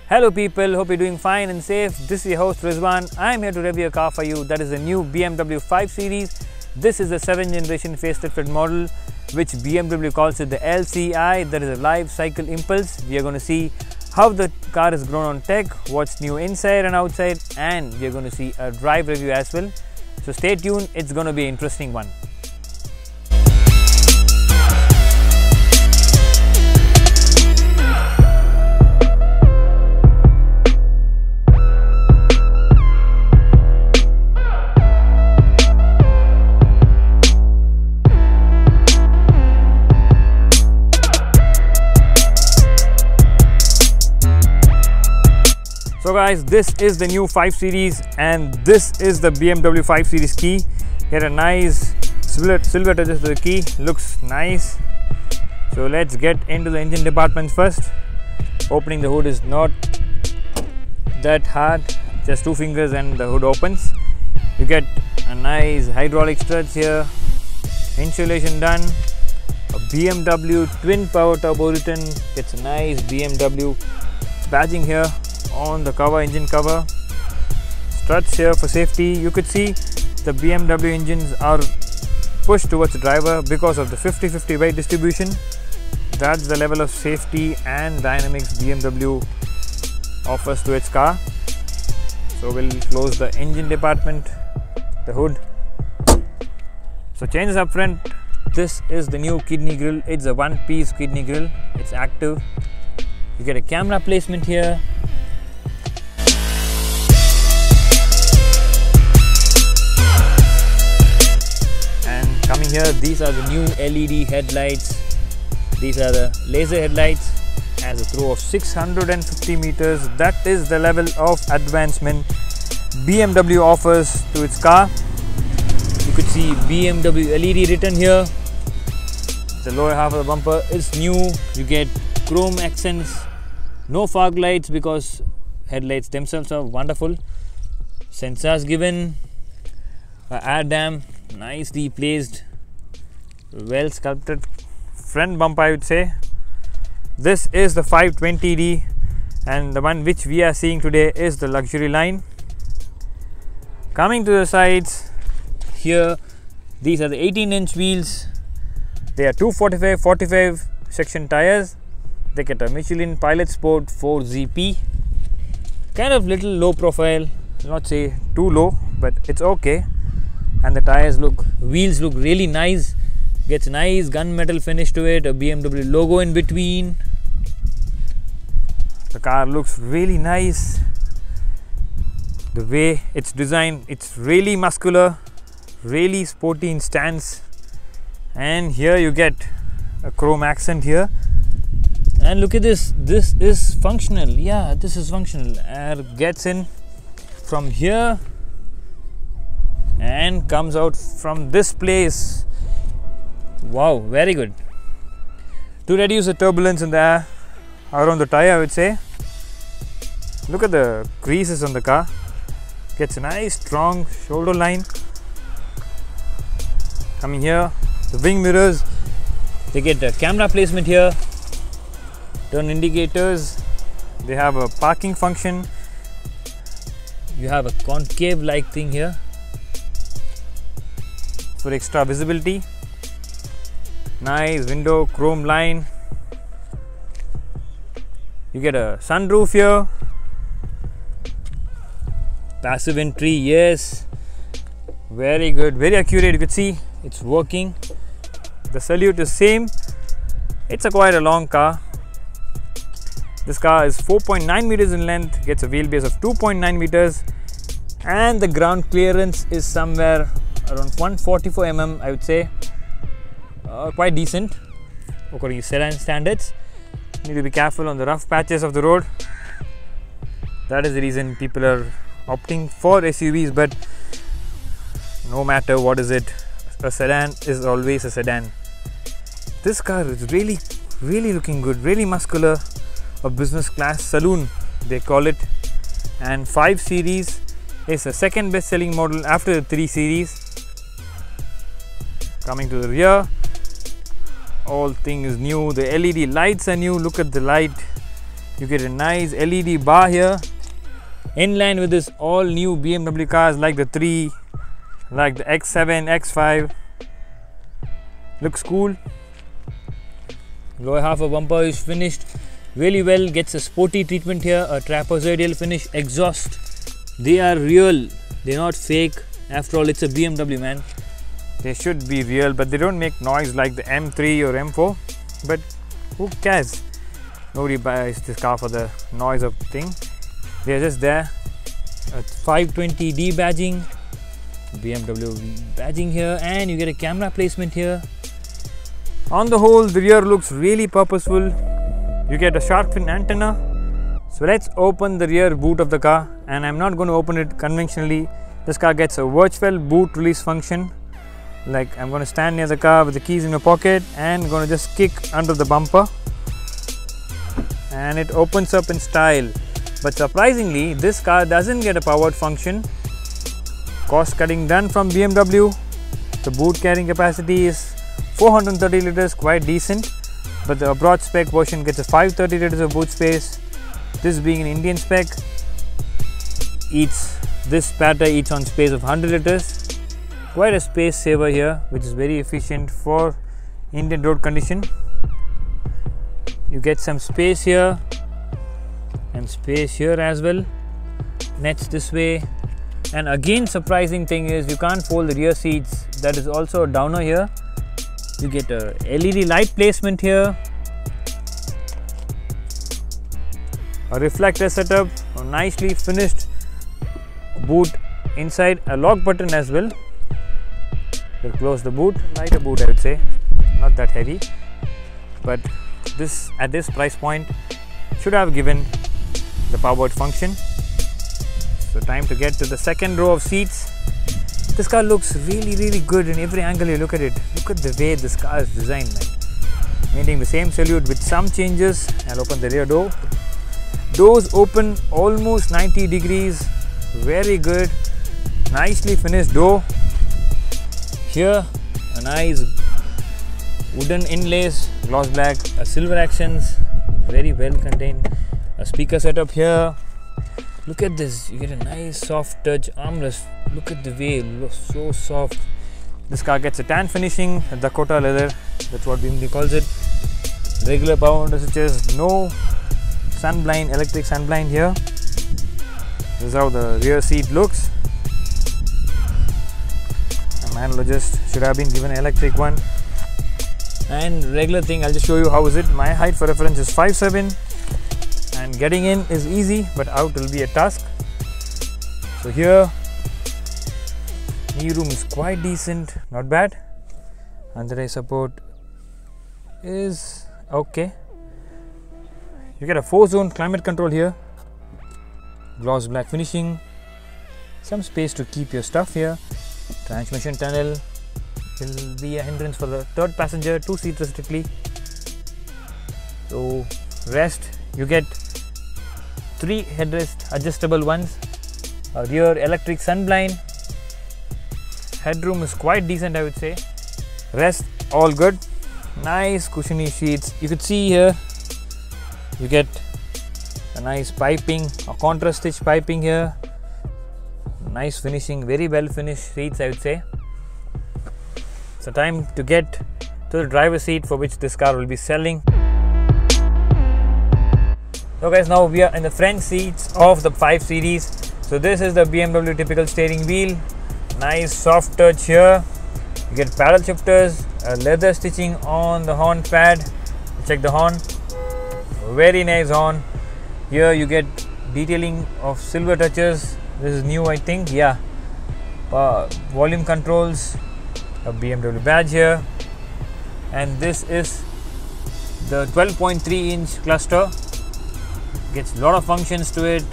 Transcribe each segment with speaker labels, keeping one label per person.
Speaker 1: Hello people, hope you're doing fine and safe. This is your host Rizwan. I am here to review a car for you. That is the new BMW 5 Series. This is the 7th generation facelifted model, which BMW calls it the LCI. That is a life cycle impulse. We are going to see how the car has grown on tech, what's new inside and outside, and we are going to see a drive review as well. So stay tuned, it's going to be an interesting one. So guys, this is the new 5 Series and this is the BMW 5 Series key. Get a nice silver touches to the key, looks nice. So let's get into the engine department first. Opening the hood is not that hard, just 2 fingers and the hood opens. You get a nice hydraulic struts here, insulation done, a BMW twin power turbo written, gets a nice BMW badging here on the cover, engine cover, struts here for safety. You could see the BMW engines are pushed towards the driver because of the 50-50 weight distribution. That's the level of safety and dynamics BMW offers to its car. So we'll close the engine department, the hood. So changes up front. This is the new kidney grille. It's a one-piece kidney grille. It's active. You get a camera placement here. Coming here, these are the new LED headlights. These are the laser headlights. Has a throw of 650 meters. That is the level of advancement BMW offers to its car. You could see BMW LED written here. The lower half of the bumper is new. You get chrome accents. No fog lights because headlights themselves are wonderful. Sensors given. Air dam. Nicely placed, well sculpted front bumper, I would say. This is the 520D and the one which we are seeing today is the luxury line. Coming to the sides here, these are the 18-inch wheels. They are 245/45 section tires. They get a Michelin Pilot Sport 4GP. Kind of little low profile, not say too low, but it's okay. And the wheels look really nice. Gets nice gunmetal finish to it, a BMW logo in between. The car looks really nice. The way it's designed, it's really muscular, really sporty in stance. And here you get a chrome accent here. And look at this, this is functional. Yeah, this is functional. Air gets in from here and comes out from this place. Wow, very good. To reduce the turbulence in the air around the tire, I would say. Look at the creases on the car. Gets a nice strong shoulder line. Coming here, the wing mirrors, they get the camera placement here. Turn indicators, they have a parking function. You have a concave like thing here for extra visibility. Nice window, chrome line. You get a sunroof here. Passive entry, yes. Very good, very accurate. You could see it's working. The salute is same. It's quite a long car. This car is 4.9 meters in length, gets a wheelbase of 2.9 meters, and the ground clearance is somewhere around 144 mm, I would say. Quite decent according to sedan standards. Need to be careful on the rough patches of the road. That is the reason people are opting for SUVs, but no matter what is it, a sedan is always a sedan. This car is really looking good, really muscular. A business class saloon they call it, and 5 Series is the second best selling model after the 3 Series. Coming to the rear, all thing is new. The LED lights are new. Look at the light, You get a nice LED bar here, in line with this all new BMW cars like the 3, like the X7, X5. Looks cool. Lower half of bumper is finished really well, gets a sporty treatment here, a trapezoidal finish. Exhaust, they are real, they're not fake. After all, it's a BMW, man. They should be real, but they don't make noise like the M3 or M4. But who cares? Nobody buys this car for the noise of thing. They're just there. A 520D badging, BMW badging here, and you get a camera placement here. On the whole, the rear looks really purposeful. You get a shark fin antenna. So let's open the rear boot of the car, and I'm not going to open it conventionally. This car gets a virtual boot release function. Like, I'm going to stand near the car with the keys in my pocket and going to just kick under the bumper, and it opens up in style. But surprisingly, this car doesn't get a powered function. Cost cutting done from BMW. The boot carrying capacity is 430 liters, quite decent. But the abroad spec version gets a 530 liters of boot space. This being an Indian spec, this Pata eats on space of 100 liters. Quite a space saver here, which is very efficient for Indian road condition. You get some space here and space here as well. Nets this way. And again, surprising thing is you can't fold the rear seats. That is also a downer here. You get a LED light placement here, a reflector setup, a nicely finished boot inside, a lock button as well. We'll close the boot. Lighter boot, I would say, not that heavy, but this at this price point should have given the powered function. So time to get to the second row of seats. This car looks really good in every angle you look at it. Look at the way this car is designed, man. Maintaining the same salute with some changes. I'll open the rear door. Doors open almost 90 degrees. Very good. Nicely finished door. Here, a nice wooden inlays, gloss black, a silver accents, very well contained. A speaker setup here. Look at this, you get a nice soft touch armrest. Look at the way it looks, so soft. This car gets a tan finishing, a Dakota leather, that's what BMW calls it. Regular power window switches, no sunblind, electric sunblind here. This is how the rear seat looks. A manual adjust, should have been given an electric one. And regular thing, I'll just show you how is it. My height for reference is 5'7", and getting in is easy, but out will be a task. So here, knee room is quite decent, not bad. Under eye support is okay. You get a 4-zone climate control here, gloss black finishing, some space to keep your stuff here. Transmission tunnel will be a hindrance for the third passenger, 2 seats strictly. So rest, you get 3 headrest adjustable ones, a rear electric sunblind. Headroom is quite decent, I would say. Rest all good. Nice cushiony seats. You could see here you get a nice piping, a contrast stitch piping here. Nice finishing, very well finished seats, I would say. So time to get to the driver's seat, for which this car will be selling. So guys, now we are in the front seats of the 5 Series. So this is the BMW typical steering wheel. Nice soft touch here. You get paddle shifters, a leather stitching on the horn pad. Check the horn. Very nice horn. Here you get detailing of silver touches. This is new, I think. Yeah. Volume controls, a BMW badge here, and this is the 12.3-inch cluster. Gets a lot of functions to it.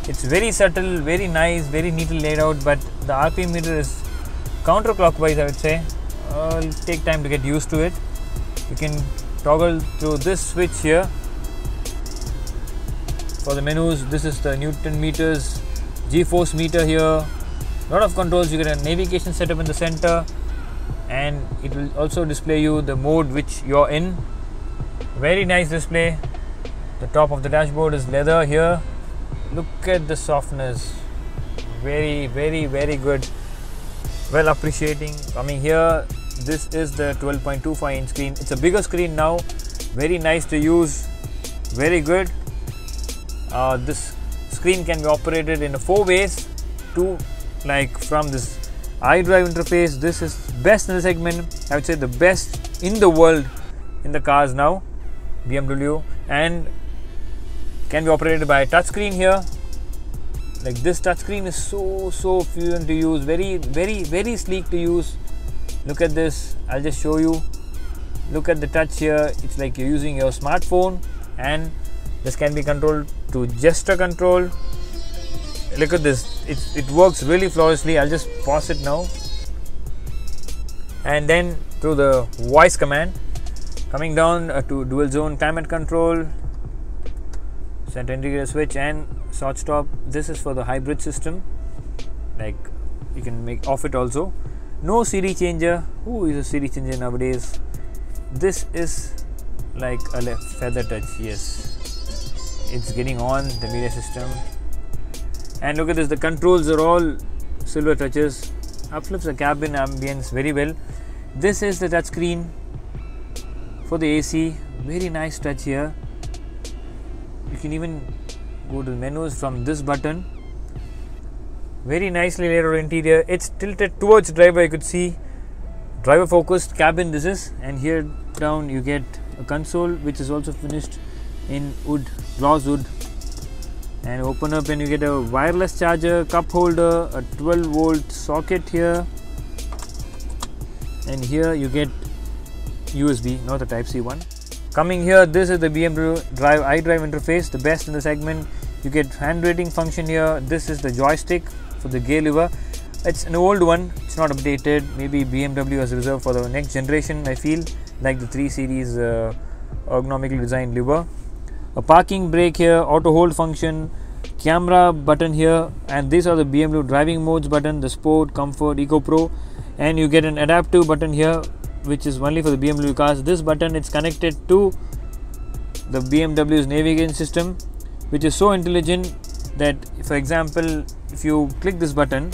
Speaker 1: It's very subtle, very nice, very neatly laid out, but the RPM meter is counterclockwise, I would say. It'll take time to get used to it. You can toggle through this switch here for the menus. This is the Newton meters, G-force meter here. A lot of controls. You get a navigation setup in the center, and it will also display you the mode which you're in. Very nice display. The top of the dashboard is leather here. Look at the softness. Very good. Well appreciating. Coming here, this is the 12.25 inch screen. It's a bigger screen now. Very nice to use. Very good. This screen can be operated in 4 ways. Like from this iDrive interface, this is best in the segment. I would say the best in the world in the cars now, BMW, and can be operated by a touchscreen here. Like this touchscreen is so fluent to use, very sleek to use. Look at this. I'll just show you. Look at the touch here. It's like you're using your smartphone, and this can be controlled to gesture control. Look at this. It works really flawlessly. I'll just pause it now, and then through the voice command, coming down to dual zone climate control, center indicator switch, and start stop. This is for the hybrid system. Like you can make off it also. No CD changer. Who is a CD changer nowadays? This is like a feather touch. Yes, it's getting on the media system. And look at this. The controls are all silver touches. Uplifts the cabin ambience very well. This is the touch screen for the AC. Very nice touch here. You can even go to the menus from this button. Very nicely laid out interior. It's tilted towards driver. You could see driver focused cabin this is, and here down you get a console which is also finished in wood, gloss wood, and open up and you get a wireless charger, cup holder, a 12-volt socket here, and here you get USB, not the Type-C one. Coming here, this is the BMW iDrive interface, the best in the segment. You get hand rating function here. This is the joystick for the gear lever. It's an old one, it's not updated. Maybe BMW has reserved for the next generation, I feel, like the 3 Series ergonomically designed lever. A parking brake here, auto hold function, camera button here, and these are the BMW driving modes button, the Sport, Comfort, Eco Pro, and you get an adaptive button here which is only for the BMW cars. This button is connected to the BMW's navigation system, which is so intelligent that, for example, if you click this button,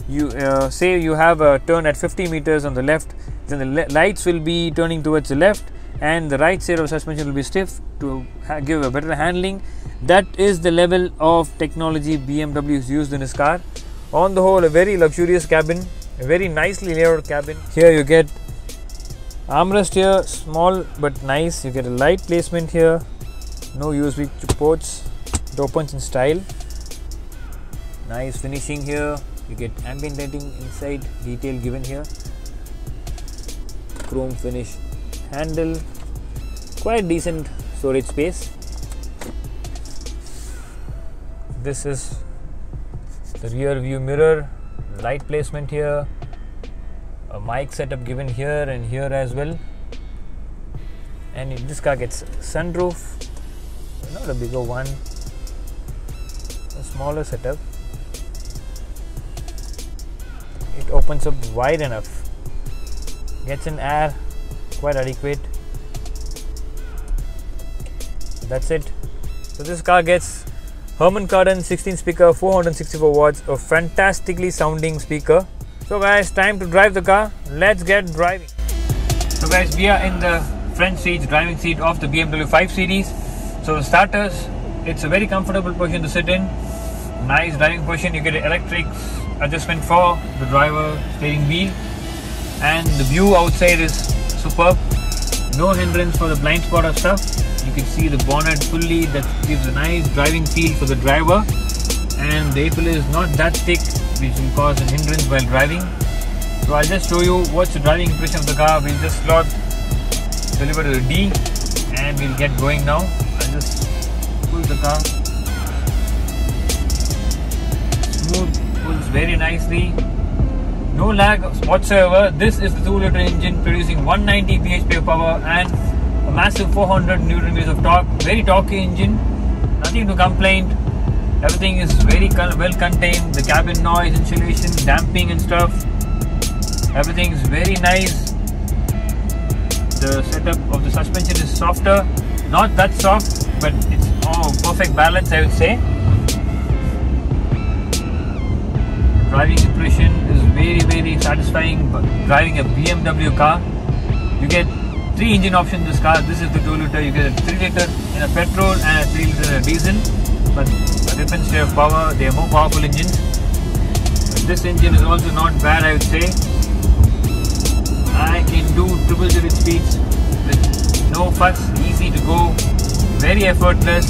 Speaker 1: you say you have a turn at 50 meters on the left, then the lights will be turning towards the left, and the right side of suspension will be stiff to give a better handling. That is the level of technology BMW has used in his car. On the whole, a very luxurious cabin, a very nicely laid out cabin. Here you get armrest here, small but nice. You get a light placement here, no USB ports. It opens in style. Nice finishing here. You get ambient lighting inside, detail given here. Chrome finish handle, quite decent storage space. This is the rear view mirror, light placement here, a mic setup given here and here as well. And this car gets sunroof, not a bigger one, a smaller setup. It opens up wide enough, gets in air, quite adequate. That's it. So this car gets Harman Kardon 16 speaker, 464 watts, a fantastically sounding speaker. So guys, time to drive the car. Let's get driving. So guys, we are in the front seat, driving seat of the BMW 5 Series. So the starters, it's a very comfortable position to sit in. Nice driving position. You get an electric adjustment for the driver steering wheel, and the view outside is superb. No hindrance for the blind spot or stuff. You can see the bonnet fully. That gives a nice driving feel for the driver, and the A-pillar is not that thick, which will cause an hindrance while driving. So I'll just show you what's the driving impression of the car. We'll just slot deliver to the D and we'll get going now. I'll just pull the car. Smooth, pulls very nicely. No lag whatsoever. This is the 2-liter engine producing 190 bhp of power and a massive 400 Nm of torque. Very torquey engine. Nothing to complain. Everything is very well contained. The cabin noise, insulation, damping and stuff. Everything is very nice. The setup of the suspension is softer. Not that soft. but it's perfect balance, I would say. Driving impression is very satisfying. Driving a BMW car, you get 3 engine options in this car. This is the 2 liter. You get a 3 liter in a petrol and a 3 liter in a diesel, but a different share of power. They are more powerful engines. But this engine is also not bad, I would say. I can do 000 speeds with no fuss, easy to go, very effortless.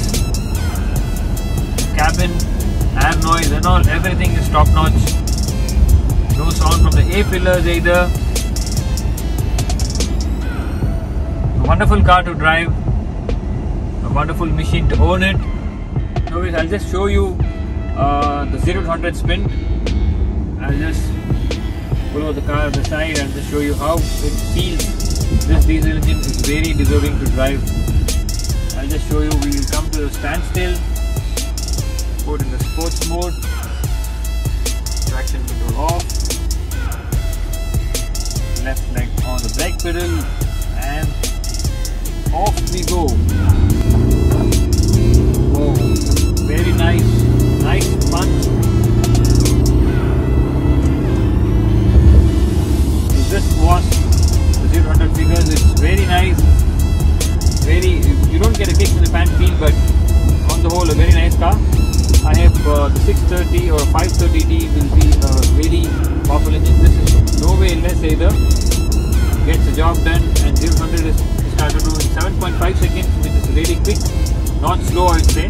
Speaker 1: Cabin, air noise and all, everything is top notch. No sound from the A-pillars either. A wonderful car to drive, a wonderful machine to own it. Anyways, I'll just show you the 0 to 100 spin. I'll just pull out the car on the side and just show you how it feels. This diesel engine is very deserving to drive. I'll just show you. We will come to the standstill, put in the sports mode, traction control off, left leg on the brake pedal, and off we go. Whoa, very nice punch. So this was the 0 to 100 figures. It's very nice. You don't get a kick in the pants feel, but on the whole a very nice car. I have the 630 or 530D will be a very powerful engine. This is no way less either. Gets the job done, and 0 to 100 is started to do in 7.5 seconds, which is really quick, not slow, I would say.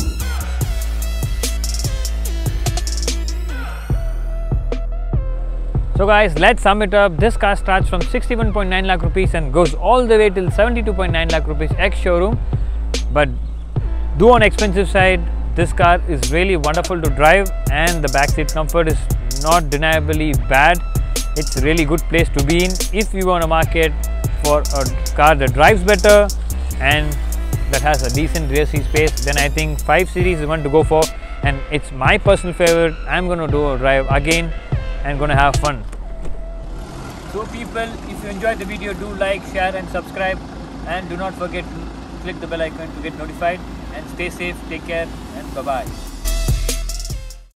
Speaker 1: So guys, let's sum it up. This car starts from 61.9 lakh rupees and goes all the way till 72.9 lakh rupees ex-showroom. But though on expensive side, this car is really wonderful to drive, and the backseat comfort is not deniably bad. It's a really good place to be in if you want a market for a car that drives better and that has a decent rear seat space. Then I think 5 Series is one to go for, and it's my personal favorite. I'm going to do a drive again and going to have fun. So people, if you enjoyed the video, do like, share and subscribe, and do not forget to click the bell icon to get notified. And stay safe, take care, and bye bye.